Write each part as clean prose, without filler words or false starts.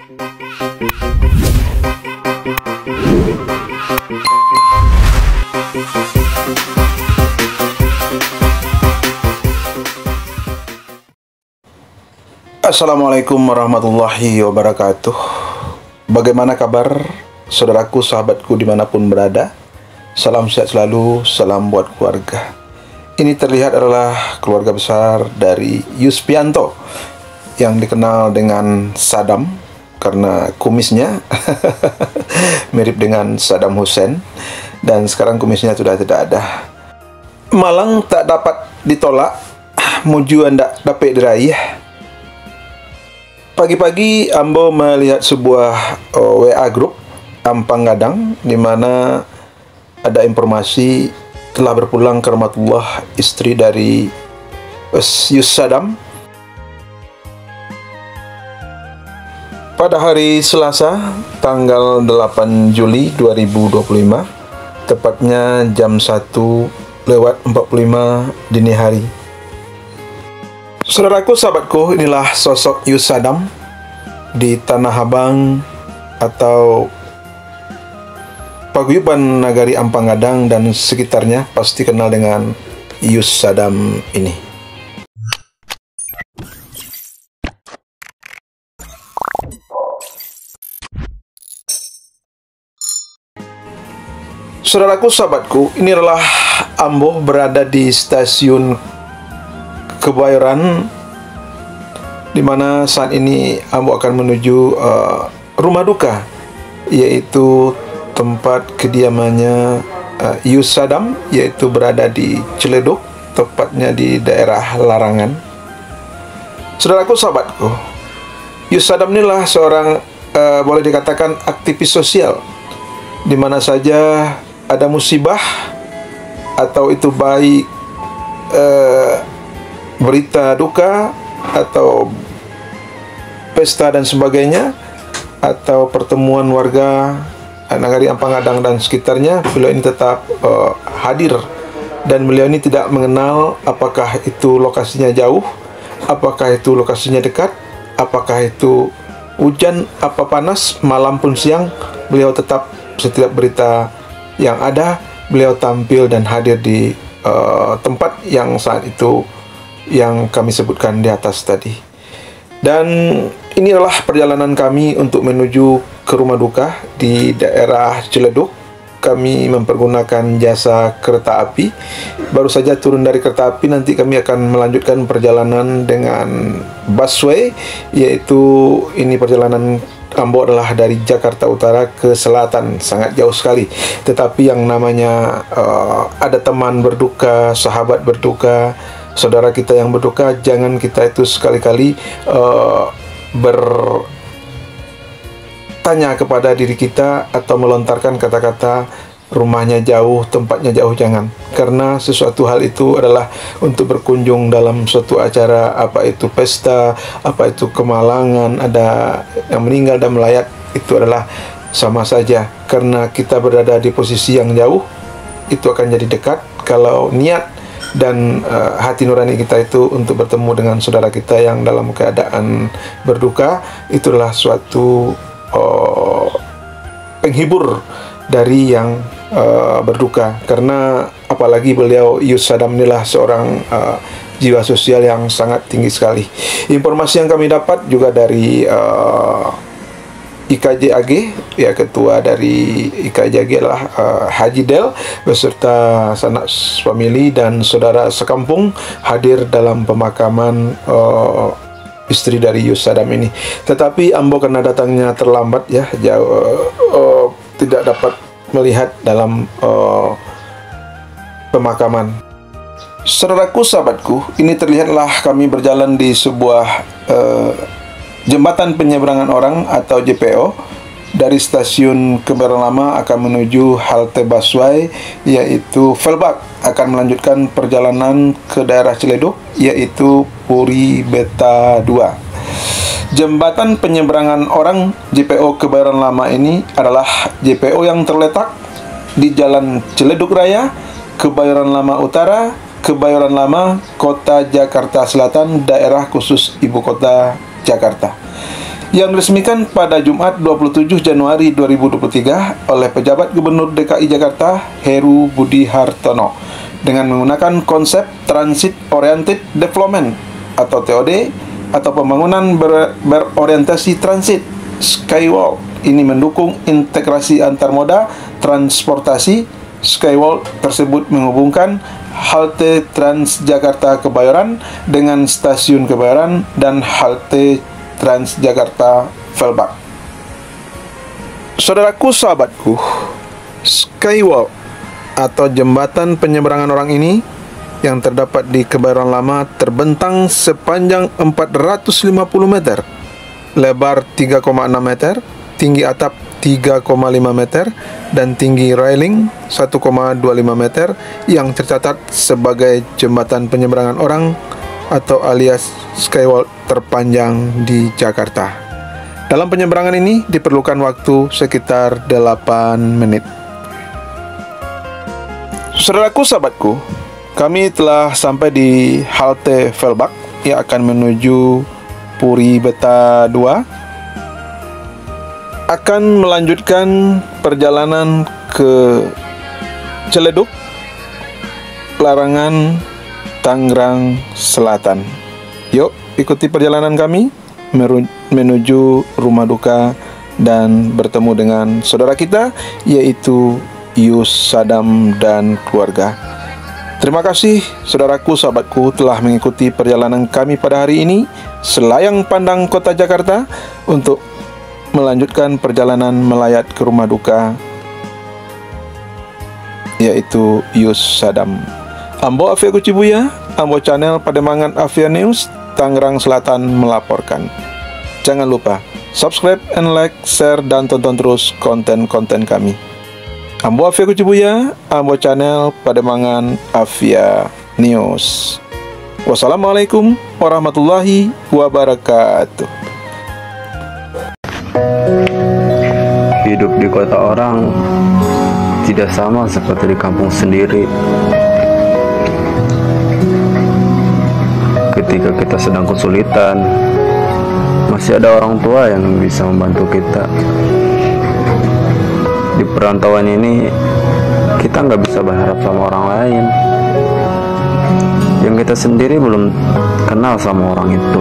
Assalamualaikum warahmatullahi wabarakatuh. Bagaimana kabar saudaraku, sahabatku dimanapun berada? Salam sehat selalu, salam buat keluarga. Ini terlihat adalah keluarga besar dari Yuspianto yang dikenal dengan Saddam karena kumisnya mirip dengan Saddam Hussein, dan sekarang kumisnya sudah tidak ada. Malang tak dapat ditolak, muju ndak dapat diraih. Pagi-pagi Ambo melihat sebuah WA group Ampang Gadang, di mana ada informasi telah berpulang ke Rahmatullah istri dari Yus Saddam pada hari Selasa tanggal 8 Juli 2025, tepatnya jam 1:45 dini hari. Saudaraku, sahabatku, inilah sosok Yus Saddam di Tanah Abang atau paguyuban Nagari Ampang Gadang dan sekitarnya pasti kenal dengan Yus Saddam ini. Saudaraku, sahabatku, ini adalah Ambo berada di stasiun Kebayoran, di mana saat ini Ambo akan menuju rumah duka, yaitu tempat kediamannya Yus Saddam, yaitu berada di Ciledug, tepatnya di daerah Larangan. Saudaraku, sahabatku, Yus Saddam inilah seorang boleh dikatakan aktivis sosial. Di mana saja ada musibah, atau itu baik berita duka atau pesta dan sebagainya, atau pertemuan warga Nagari Ampang Gadang dan sekitarnya, beliau ini tetap hadir, dan beliau ini tidak mengenal apakah itu lokasinya jauh, apakah itu lokasinya dekat, apakah itu hujan, apa panas, malam pun siang, beliau tetap setiap berita yang ada, beliau tampil dan hadir di tempat yang saat itu yang kami sebutkan di atas tadi. Dan inilah perjalanan kami untuk menuju ke rumah duka di daerah Ciledug. Kami mempergunakan jasa kereta api. Baru saja turun dari kereta api, nanti kami akan melanjutkan perjalanan dengan busway, yaitu ini perjalanan Ambo adalah dari Jakarta Utara ke selatan, sangat jauh sekali. Tetapi yang namanya ada teman berduka, sahabat berduka, saudara kita yang berduka, jangan kita itu sekali-kali bertanya kepada diri kita atau melontarkan kata-kata rumahnya jauh, tempatnya jauh, jangan. Karena sesuatu hal itu adalah untuk berkunjung dalam suatu acara, apa itu pesta, apa itu kemalangan, ada yang meninggal dan melayat, itu adalah sama saja. Karena kita berada di posisi yang jauh, itu akan jadi dekat kalau niat dan hati nurani kita itu untuk bertemu dengan saudara kita yang dalam keadaan berduka, itulah suatu penghibur dari yang berduka. Karena apalagi beliau Yus Saddam inilah seorang jiwa sosial yang sangat tinggi sekali. Informasi yang kami dapat juga dari IKJAG, ya, ketua dari IKJAG adalah Haji Del beserta sanak famili dan saudara sekampung hadir dalam pemakaman istri dari Yus Saddam ini. Tetapi Ambo karena datangnya terlambat, ya, jauh, tidak dapat melihat dalam pemakaman. Saudaraku, sahabatku, ini terlihatlah kami berjalan di sebuah jembatan penyeberangan orang atau JPO. Dari stasiun Kebayoran Lama akan menuju halte busway, yaitu Velbak, akan melanjutkan perjalanan ke daerah Ciledug, yaitu Puri Beta 2. Jembatan penyeberangan orang JPO Kebayoran Lama ini adalah JPO yang terletak di Jalan Ciledug Raya, Kebayoran Lama Utara, Kebayoran Lama, Kota Jakarta Selatan, daerah khusus Ibu Kota Jakarta. yang diresmikan pada Jumat 27 Januari 2023 oleh pejabat Gubernur DKI Jakarta Heru Budi Hartono dengan menggunakan konsep Transit Oriented Development atau TOD atau pembangunan berorientasi transit Skywalk. Ini mendukung integrasi antar moda transportasi. Skywalk tersebut menghubungkan halte Transjakarta Kebayoran dengan stasiun Kebayoran dan halte Transjakarta Velbak. Saudaraku, sahabatku, Skywalk atau jembatan penyeberangan orang ini yang terdapat di Kebayoran Lama terbentang sepanjang 450 meter, lebar 3,6 meter, tinggi atap 3,5 meter, dan tinggi railing 1,25 meter yang tercatat sebagai jembatan penyeberangan orang atau alias Skywalk terpanjang di Jakarta. Dalam penyeberangan ini diperlukan waktu sekitar 8 menit. Saudaraku, sahabatku, kami telah sampai di halte Velbak yang akan menuju Puri Beta 2. Akan melanjutkan perjalanan ke Ciledug, Larangan, Tangerang Selatan. Yuk, ikuti perjalanan kami menuju rumah duka dan bertemu dengan saudara kita, yaitu Yus Sadam dan keluarga. Terima kasih saudaraku, sahabatku telah mengikuti perjalanan kami pada hari ini selayang pandang kota Jakarta untuk melanjutkan perjalanan melayat ke rumah duka, yaitu Yus Sadam. Ambo Afia Kucibuya, Ambo Channel Pademangan Afia News, Tangerang Selatan melaporkan. Jangan lupa subscribe and like, share, dan tonton terus konten-konten kami. Ambo Afia Kucibuya, Ambo Channel Pademangan Afia News. Wassalamualaikum warahmatullahi wabarakatuh. Hidup di kota orang tidak sama seperti di kampung sendiri. Ketika kita sedang kesulitan, masih ada orang tua yang bisa membantu kita. Di perantauan ini, kita nggak bisa berharap sama orang lain yang kita sendiri belum kenal sama orang itu.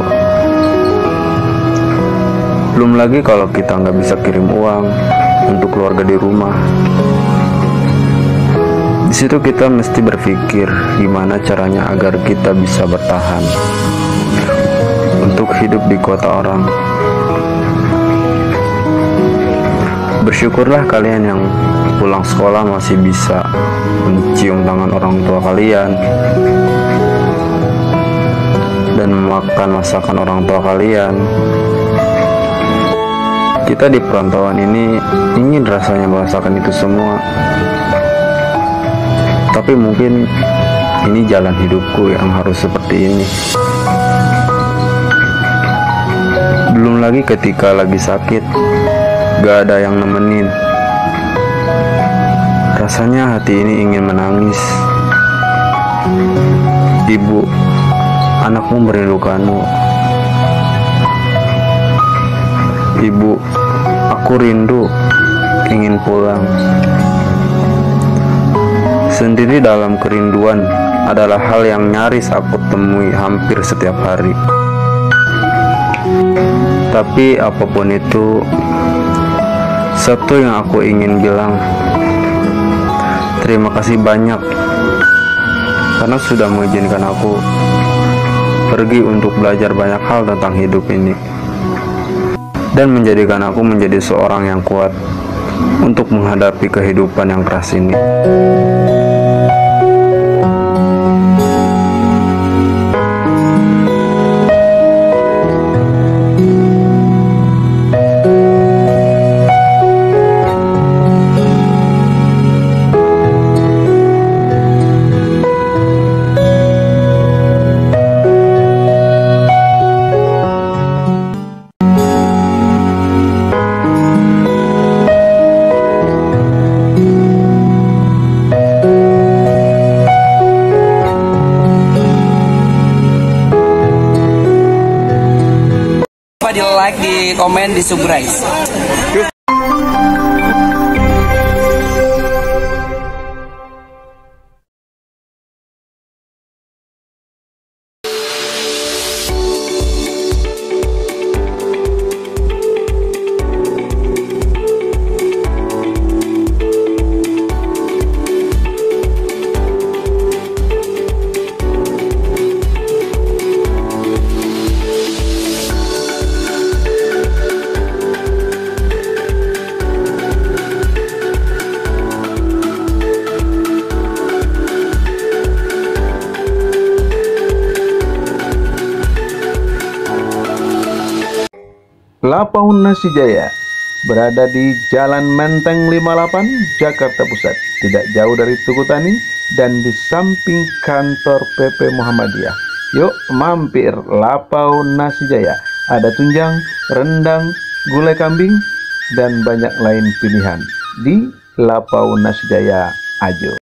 Belum lagi kalau kita nggak bisa kirim uang untuk keluarga di rumah. Di situ kita mesti berpikir gimana caranya agar kita bisa bertahan untuk hidup di kota orang. Bersyukurlah kalian yang pulang sekolah masih bisa mencium tangan orang tua kalian dan memakan masakan orang tua kalian. Kita di perantauan ini ingin rasanya merasakan itu semua, tapi mungkin ini jalan hidupku yang harus seperti ini. Belum lagi ketika lagi sakit, gak ada yang nemenin. Rasanya hati ini ingin menangis. Ibu, anakmu merindukanmu. Ibu, aku rindu, ingin pulang. Sendiri dalam kerinduan adalah hal yang nyaris aku temui hampir setiap hari. Tapi apapun itu, satu yang aku ingin bilang, terima kasih banyak karena sudah mengizinkan aku pergi untuk belajar banyak hal tentang hidup ini dan menjadikan aku menjadi seorang yang kuat untuk menghadapi kehidupan yang keras ini. di komen, di subscribe. Lapaun Nasi Jaya berada di Jalan Menteng 58, Jakarta Pusat, tidak jauh dari Tugu Tani dan di samping kantor PP Muhammadiyah. Yuk mampir Lapaun Nasi Jaya. Ada tunjang, rendang, gulai kambing, dan banyak lain pilihan di Lapaun Nasi Jaya Ajo.